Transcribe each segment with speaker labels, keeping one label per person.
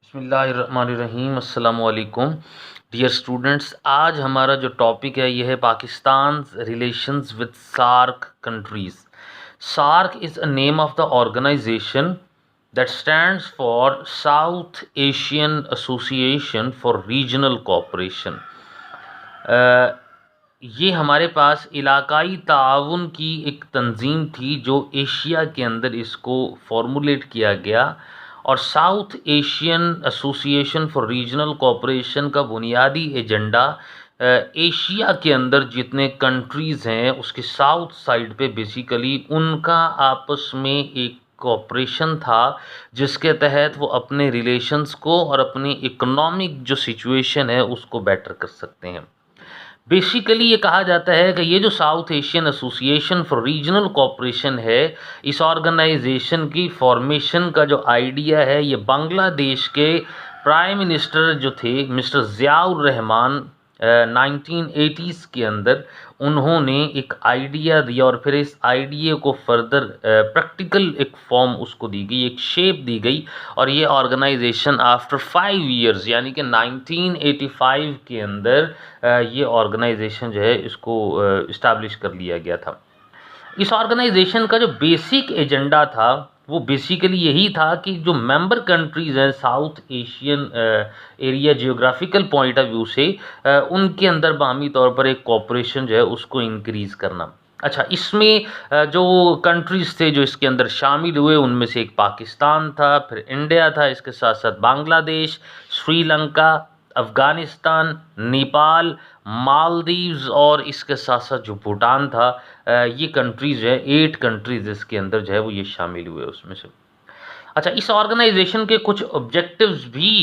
Speaker 1: बिस्मिल्लाहिर्रहमानिर्रहीम अस्सलामु अलैकुम डियर स्टूडेंट्स। आज हमारा जो टॉपिक है यह है Pakistan relations with SAARC countries. SAARC is a name of the organisation that stands for South Asian Association for Regional Cooperation. ये हमारे पास इलाकाई ताउन की एक तंजीम थी जो एशिया के अंदर इसको फॉर्मुलेट किया गया, और south Asian Association for Regional cooperation का बुनियादी एजेंडा एशिया के अंदर जितने कंट्रीज़ हैं उसके साउथ साइड पे बेसिकली उनका आपस में एक कोऑपरेशन था, जिसके तहत वो अपने रिलेशंस को और अपनी इकोनॉमिक जो सिचुएशन है उसको बेटर कर सकते हैं। बेसिकली ये कहा जाता है कि ये जो south Asian Association for Regional cooperation है, इस ऑर्गेनाइजेशन की फॉर्मेशन का जो आइडिया है ये बांग्लादेश के प्राइम मिनिस्टर जो थे मिस्टर ज़ियाउर रहमान 1980s के अंदर उन्होंने एक आइडिया दिया, और फिर इस आइडिया को फर्दर प्रैक्टिकल एक फॉर्म उसको दी गई, एक शेप दी गई, और ये ऑर्गेनाइजेशन आफ्टर 5 इयर्स यानी कि 1985 के अंदर ये ऑर्गेनाइजेशन जो है इसको इस्टेब्लिश कर लिया गया था। इस ऑर्गेनाइजेशन का जो बेसिक एजेंडा था वो बेसिकली यही था कि जो मेंबर कंट्रीज़ हैं south Asian area geographical point of view से उनके अंदर बाहमी तौर पर एक कोऑपरेशन जो है उसको इंक्रीज़ करना। अच्छा, इसमें जो कंट्रीज़ थे जो इसके अंदर शामिल हुए उनमें से एक पाकिस्तान था, फिर इंडिया था, इसके साथ साथ बांग्लादेश, श्रीलंका, अफ़गानिस्तान, नेपाल, मालदीव्स और इसके साथ साथ जो भूटान था। ये कंट्रीज़ जो है 8 कंट्रीज़ इसके अंदर जो है वो ये शामिल हुए उसमें से। अच्छा, इस ऑर्गेनाइजेशन के कुछ ऑब्जेक्टिव्स भी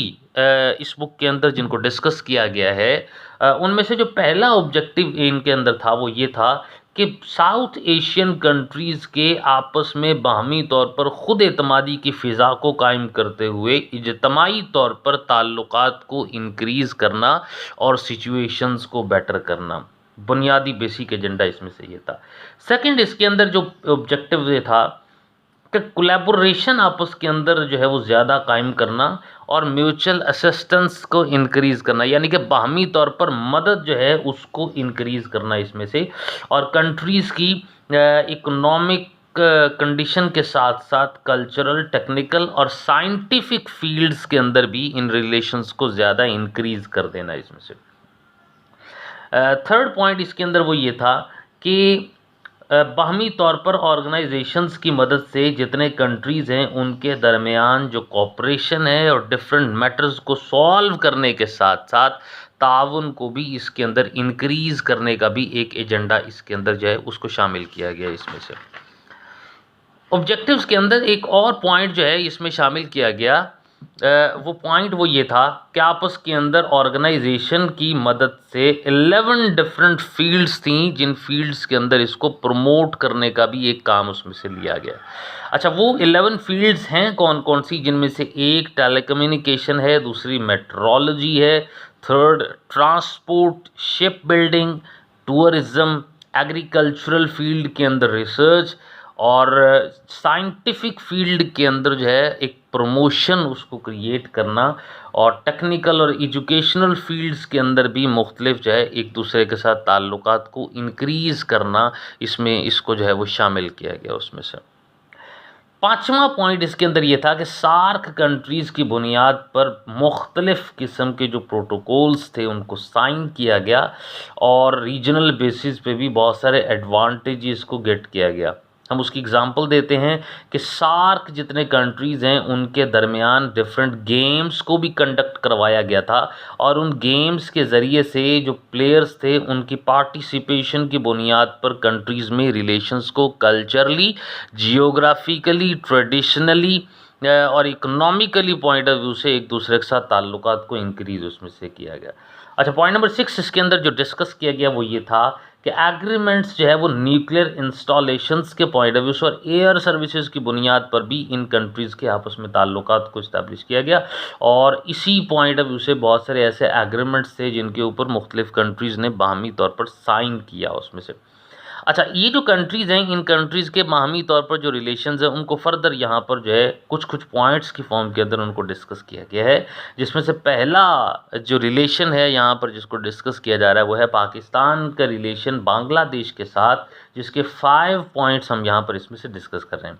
Speaker 1: इस बुक के अंदर जिनको डिस्कस किया गया है, उनमें से जो पहला ऑब्जेक्टिव इनके अंदर था वो ये था कि साउथ एशियन कंट्रीज़ के आपस में बाहमी तौर पर ख़ुद एतमादी की फ़िज़ा को कायम करते हुए इज्तमाही तौर पर ताल्लुकात को इंक्रीज़ करना और सिचुएशंस को बेटर करना। बुनियादी बेसिक एजेंडा इसमें से ये था। सेकंड, इसके अंदर जो ऑब्जेक्टिव ये था कि कोलैबोरेशन आपस के अंदर जो है वो ज़्यादा कायम करना और म्यूचुअल असिस्टेंस को इंक्रीज़ करना, यानी कि बाहमी तौर पर मदद जो है उसको इंक्रीज़ करना इसमें से, और कंट्रीज़ की इकोनॉमिक कंडीशन के साथ साथ कल्चरल, टेक्निकल और साइंटिफिक फील्ड्स के अंदर भी इन रिलेशंस को ज़्यादा इंक्रीज़ कर देना इसमें से। थर्ड पॉइंट इसके अंदर वो ये था कि बाहमी तौर पर ऑर्गेनाइजेशंस की मदद से जितने कंट्रीज़ हैं उनके दरमियान जो कोऑपरेशन है और डिफरेंट मैटर्स को सॉल्व करने के साथ साथ ताउन को भी इसके अंदर इंक्रीज़ करने का भी एक एजेंडा इसके अंदर जो है उसको शामिल किया गया इसमें से। ऑब्जेक्टिव्स के अंदर एक और पॉइंट जो है इसमें शामिल किया गया, वो पॉइंट वो ये था कि आपस के अंदर ऑर्गेनाइजेशन की मदद से 11 डिफरेंट फील्ड्स थी जिन फील्ड्स के अंदर इसको प्रमोट करने का भी एक काम उसमें से लिया गया। अच्छा, वो 11 फील्ड्स हैं कौन कौन सी, जिनमें से एक टेलीकम्युनिकेशन है, दूसरी मेट्रोलॉजी है, third transport, ship building, tourism, agricultural field के अंदर रिसर्च, और साइंटिफिक फील्ड के अंदर जो है एक प्रमोशन उसको क्रिएट करना, और टेक्निकल और एजुकेशनल फील्ड्स के अंदर भी मुख्तलिफ जो है एक दूसरे के साथ ताल्लुकात को इंक्रीज़ करना, इसमें इसको जो है वो शामिल किया गया उसमें से। पाँचवा पॉइंट इसके अंदर ये था कि सार्क कंट्रीज़ की बुनियाद पर मुख्तलिफ़ किस्म के जो प्रोटोकॉल्स थे उनको साइन किया गया, और रीजनल बेसिस पे भी बहुत सारे एडवांटेजेस को गेट किया गया। हम उसकी एग्जांपल देते हैं कि सार्क जितने कंट्रीज़ हैं उनके दरमियान डिफरेंट गेम्स को भी कंडक्ट करवाया गया था, और उन गेम्स के ज़रिए से जो प्लेयर्स थे उनकी पार्टिसिपेशन की बुनियाद पर कंट्रीज़ में रिलेशंस को कल्चरली, जियोग्राफिकली, ट्रेडिशनली और इकोनॉमिकली पॉइंट ऑफ व्यू से एक दूसरे के साथ ताल्लुकात को इंक्रीज़ उसमें से किया गया। अच्छा, पॉइंट नंबर 6 इसके अंदर जो डिस्कस किया गया वो ये था कि एग्रीमेंट्स जो है वो न्यूक्लियर इंस्टॉलेशंस के पॉइंट ऑफ व्यू से और एयर सर्विसेज की बुनियाद पर भी इन कंट्रीज़ के आपस में ताल्लुकात को इस्टेब्लिश किया गया, और इसी पॉइंट ऑफ व्यू से बहुत सारे ऐसे एग्रीमेंट्स थे जिनके ऊपर मुख्तलिफ कंट्रीज़ ने बाहमी तौर पर साइन किया उसमें से। अच्छा, ये जो कंट्रीज़ हैं, इन कंट्रीज़ के बाहमी तौर पर जो रिलेशंस हैं, उनको फ़र्दर यहाँ पर जो है कुछ-कुछ पॉइंट्स की फ़ॉर्म के अंदर उनको डिस्कस किया गया है, जिसमें से पहला जो रिलेशन है यहाँ पर जिसको डिस्कस किया जा रहा है, वो है पाकिस्तान का रिलेशन बांग्लादेश के साथ, जिसके 5 पॉइंट्स हम यहाँ पर इसमें से डिस्कस कर रहे हैं।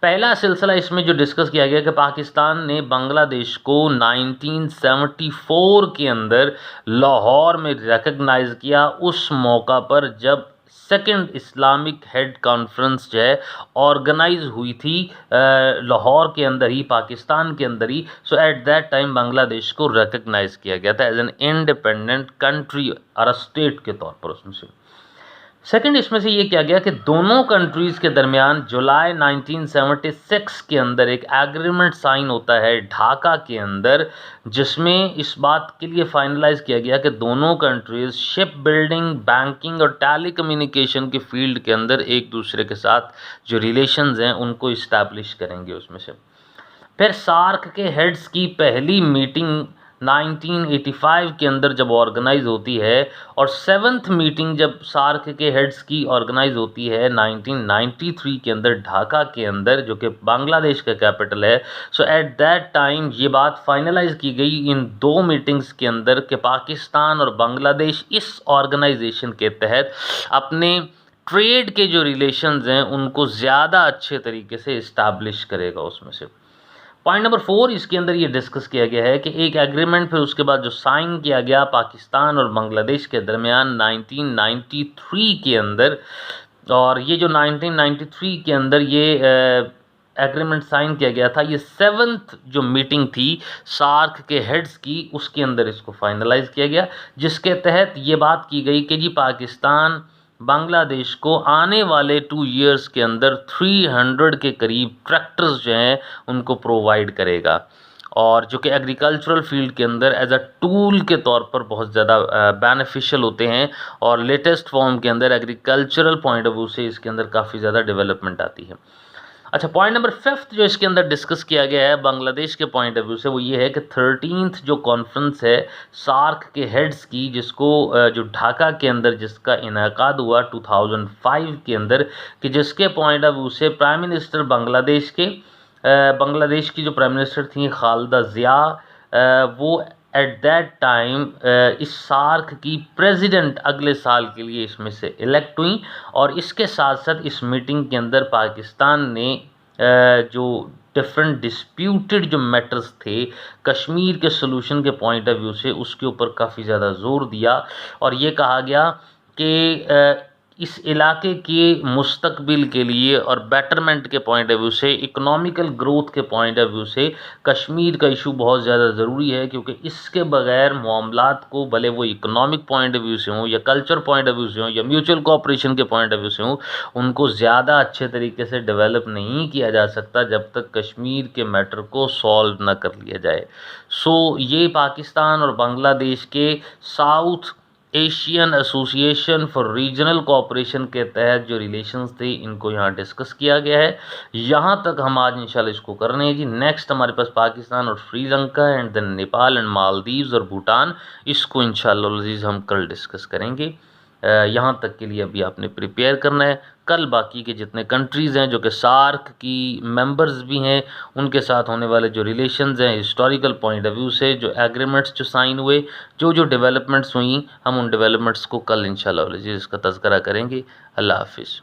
Speaker 1: पहला सिलसिला इसमें जो डिस्कस किया गया कि पाकिस्तान ने बांग्लादेश को 1974 के अंदर लाहौर में रिकग्नाइज़ किया, उस मौका पर जब सेकंड इस्लामिक हेड कॉन्फ्रेंस जो है ऑर्गेनाइज हुई थी लाहौर के अंदर ही, पाकिस्तान के अंदर ही। सो एट दैट टाइम बांग्लादेश को रिकग्नाइज़ किया गया था एज एन इंडिपेंडेंट कंट्री और स्टेट के तौर पर उसमें से। सेकंड इसमें से ये किया गया कि दोनों कंट्रीज़ के दरमियान जुलाई 1976 के अंदर एक एग्रीमेंट साइन होता है ढाका के अंदर, जिसमें इस बात के लिए फाइनलाइज किया गया कि दोनों कंट्रीज़ शिप बिल्डिंग, बैंकिंग और टेलीकम्युनिकेशन के फील्ड के अंदर एक दूसरे के साथ जो रिलेशंस हैं उनको इस्टेब्लिश करेंगे उसमें से। फिर सार्क के हेड्स की पहली मीटिंग 1985 के अंदर जब ऑर्गेनाइज होती है, और 7th मीटिंग जब सार्क के हेड्स की ऑर्गेनाइज होती है 1993 के अंदर ढाका के अंदर, जो कि बांग्लादेश का कैपिटल है। सो एट दैट टाइम ये बात फाइनलाइज की गई इन 2 मीटिंग्स के अंदर कि पाकिस्तान और बांग्लादेश इस ऑर्गेनाइजेशन के तहत अपने ट्रेड के जो रिलेशंस हैं उनको ज़्यादा अच्छे तरीके से इस्टेब्लिश करेगा उसमें से। पॉइंट नंबर 4 इसके अंदर ये डिस्कस किया गया है कि एक एग्रीमेंट फिर उसके बाद जो साइन किया गया पाकिस्तान और बांग्लादेश के दरमियान 1993 के अंदर, और ये जो 1993 के अंदर ये एग्रीमेंट साइन किया गया था, ये 7th जो मीटिंग थी सार्क के हेड्स की, उसके अंदर इसको फाइनलाइज किया गया, जिसके तहत ये बात की गई कि जी पाकिस्तान बांग्लादेश को आने वाले 2 इयर्स के अंदर 300 के करीब ट्रैक्टर्स जो हैं उनको प्रोवाइड करेगा, और जो कि एग्रीकल्चरल फील्ड के अंदर एज अ टूल के तौर पर बहुत ज़्यादा बेनिफिशियल होते हैं, और लेटेस्ट फॉर्म के अंदर एग्रीकल्चरल पॉइंट ऑफ व्यू से इसके अंदर काफ़ी ज़्यादा डेवलपमेंट आती है। अच्छा, पॉइंट नंबर 5 जो इसके अंदर डिस्कस किया गया है बांग्लादेश के पॉइंट ऑफ व्यू से, वो ये है कि 13th जो कॉन्फ्रेंस है सार्क के हेड्स की, जिसको जो ढाका के अंदर जिसका इनेकाद हुआ 2005 के अंदर, कि जिसके पॉइंट ऑफ व्यू से प्राइम मिनिस्टर बांग्लादेश के बांग्लादेश की जो प्राइम मिनिस्टर थी खालिदा ज़िया, वो एट दैट टाइम इस सार्क की प्रेसिडेंट अगले साल के लिए इसमें से इलेक्ट हुई, और इसके साथ साथ इस मीटिंग के अंदर पाकिस्तान ने जो डिफरेंट डिस्प्यूटेड जो मैटर्स थे कश्मीर के सलूशन के पॉइंट ऑफ व्यू से, उसके ऊपर काफ़ी ज़्यादा ज़ोर दिया, और ये कहा गया कि इस इलाके के मुस्तकबिल के लिए और बेटरमेंट के पॉइंट ऑफ व्यू से, इकोनॉमिकल ग्रोथ के पॉइंट ऑफ व्यू से कश्मीर का इशू बहुत ज़्यादा ज़रूरी है, क्योंकि इसके बगैर मामलात को, भले वो इकोनॉमिक पॉइंट ऑफ व्यू से हों या कल्चर पॉइंट ऑफ व्यू से हों या म्यूचुअल कोऑपरेशन के पॉइंट ऑफ व्यू से हों, उनको ज़्यादा अच्छे तरीके से डेवलप नहीं किया जा सकता जब तक कश्मीर के मैटर को सॉल्व ना कर लिया जाए। सो ये पाकिस्तान और बांग्लादेश के south Asian Association for Regional cooperation के तहत जो रिलेशंस थे इनको यहाँ डिस्कस किया गया है। यहाँ तक हम आज इंशाल्लाह इसको कर रहे हैं जी। नेक्स्ट हमारे पास पाकिस्तान और Sri Lanka and then Nepal and Maldives और भूटान, इसको इंशाल्लाह अज़ीज़ हम कल डिस्कस करेंगे। यहाँ तक के लिए अभी आपने प्रिपेयर करना है। कल बाकी के जितने कंट्रीज़ हैं जो कि सार्क की मेंबर्स भी हैं, उनके साथ होने वाले जो रिलेशंस हैं हिस्टोरिकल पॉइंट ऑफ व्यू से, जो एग्रीमेंट्स जो साइन हुए, जो जो डेवलपमेंट्स हुई, हम उन डेवलपमेंट्स को कल इंशाल्लाह इसका तज़किरा करेंगे। अल्लाह हाफिज़।